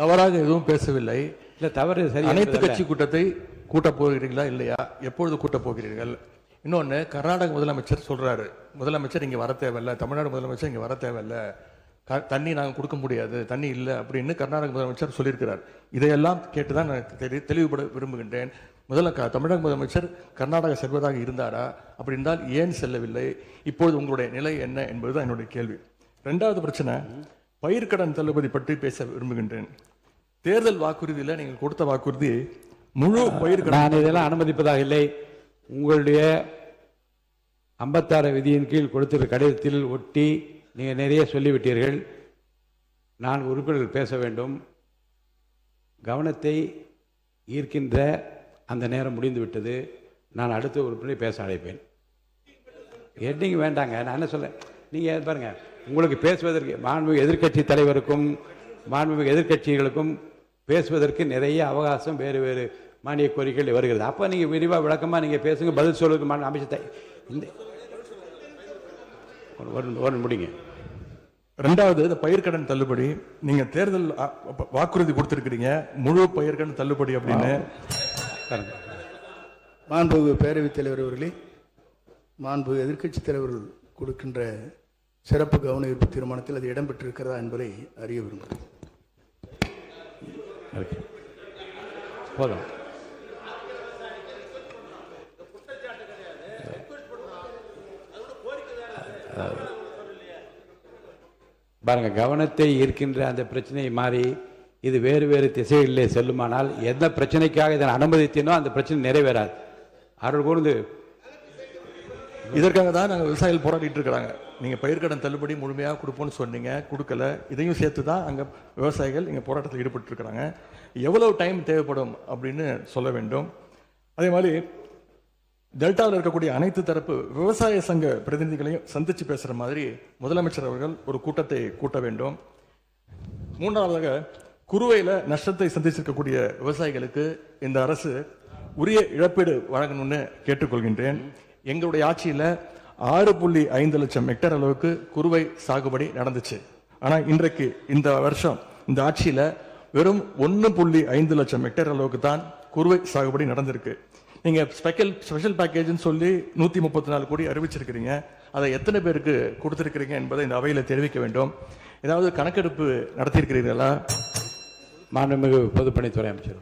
தவறாக எதுவும் பேசவில்லை. இல்ல தவறு சரி. அனைத்து கட்சி கூட்டத்தை கூட்டப் போகிறீர்களா இல்லையா? எப்பொழுது கூட்டப் போகிறீர்கள்? இன்னொன்று, கர்நாடக முதலமைச்சர் சொல்றாரு, முதலமைச்சர் இங்கே வர தேவையில்லை, தமிழ்நாடு முதலமைச்சர் இங்கே வர தேவையில்லை, தண்ணி நாங்கள் கொடுக்க முடியாது, தண்ணி இல்லை அப்படின்னு கர்நாடக முதலமைச்சர் சொல்லியிருக்கிறார். இதையெல்லாம் கேட்டுதான் நான் தெளிவுபட விரும்புகின்றேன். முதல்ல தமிழக முதலமைச்சர் கர்நாடகா செல்வதாக இருந்தாரா? அப்படி இருந்தால் ஏன் செல்லவில்லை? இப்பொழுது உங்களுடைய நிலை என்ன என்பதுதான் என்னுடைய கேள்வி. ரெண்டாவது பிரச்சனை, பயிர்க்கடன் தள்ளுபடி பற்றி பேச விரும்புகின்றேன். தேர்தல் வாக்குறுதியில் நீங்கள் கொடுத்த வாக்குறுதி முழு பயிர்க்கடன். நான் இதெல்லாம் அனுமதிப்பதாக இல்லை. உங்களுடைய 56 விதியின் கீழ் கொடுத்திருக்கிற கடிதத்தில் ஒட்டி நீங்கள் நிறைய சொல்லிவிட்டீர்கள். நான் உறுப்பினர்கள் பேச வேண்டும். கவனத்தை ஈர்க்கின்ற அந்த நேரம் முடிந்து விட்டது. நான் அடுத்த உறுப்பினரை பேச அழைப்பேன். ஹெட்டிங் வேண்டாங்க. நான் என்ன சொல்ல, நீங்கள் பாருங்க, உங்களுக்கு பேசுவதற்கு மாண்புமிகு எதிர்க்கட்சி தலைவருக்கும் மாண்புமிகு எதிர்க்கட்சிகளுக்கும் பேசுவதற்கு நிறைய அவகாசம் வேறு வேறு மானிய கோரிக்கைகள் வருகிறது. அப்போ நீங்கள் விரிவாக விளக்கமாக நீங்கள் பேசுங்க, பதில் சொல்வதற்கு அமைச்சத்தை இந்த ஒரு முடிங்க. ரெண்டாவது, இந்த பயிர்க்கடன் தள்ளுபடி நீங்க தேர்தல் வாக்குறுதி கொடுத்திருக்கிறீங்க, முழு பயிர்க்கடன் தள்ளுபடி அப்படின்னு. மாண்புமிகு பேரவைத் தலைவர் அவர்களே, மாண்புமிகு எதிர்க்கட்சி தலைவர்கள் கொடுக்கின்ற சிறப்பு கவன ஈர்ப்பு தீர்மானத்தில் அது இடம்பெற்றிருக்கிறதா என்பதை அறிய விரும்புகிறேன். போதும். பாருங்க, கவனத்தை ஈர்க்கின்ற அந்த பிரச்சனை மாறி இது வேறு வேறு திசைகளிலே செல்லுமானால் எந்த பிரச்சனைக்காக இதனை அனுமதித்தனோ அந்த பிரச்சனை நிறைவேறாது. அருள் கூர்ந்து இதற்காக தான் நாங்கள் விவசாயிகள் போராடிட்டு இருக்கிறாங்க. நீங்கள் பயிர்க்கடன் தள்ளுபடி முழுமையாக கொடுப்போம்னு சொன்னீங்க, கொடுக்கல. இதையும் சேர்த்து தான் அங்கே விவசாயிகள் இங்கே போராட்டத்தில் ஈடுபட்டு இருக்கிறாங்க. எவ்வளவு டைம் தேவைப்படும் அப்படின்னு சொல்ல வேண்டும். அதே மாதிரி டெல்டாவில் இருக்கக்கூடிய அனைத்து தரப்பு விவசாய சங்க பிரதிநிதிகளையும் சந்திச்சு பேசுகிற மாதிரி முதலமைச்சர் அவர்கள் ஒரு கூட்டத்தை கூட்ட வேண்டும். மூன்றாவதாக, குறுவையில் நஷ்டத்தை சந்திச்சிருக்கக்கூடிய விவசாயிகளுக்கு இந்த அரசு உரிய இழப்பீடு வழங்கணும்னு கேட்டுக்கொள்கின்றேன். எங்களுடைய ஆட்சியில் 6.5 லட்சம் ஹெக்டேர் அளவுக்கு குறுவை சாகுபடி நடந்துச்சு. ஆனால் இன்றைக்கு இந்த வருஷம் இந்த ஆட்சியில் வெறும் 1.5 லட்சம் ஹெக்டேர் அளவுக்கு தான் குறுவை சாகுபடி நடந்திருக்கு. நீங்கள் ஸ்பெஷல் பேக்கேஜ்னு சொல்லி 134 கோடி அறிவிச்சிருக்கிறீங்க. அதை எத்தனை பேருக்கு கொடுத்துருக்கிறீங்க என்பதை இந்த அவையில் தெரிவிக்க வேண்டும். ஏதாவது கணக்கெடுப்பு நடத்தியிருக்கிறீர்களா? மாண்புமிகு பொதுப்பணித்துறை அமைச்சர்.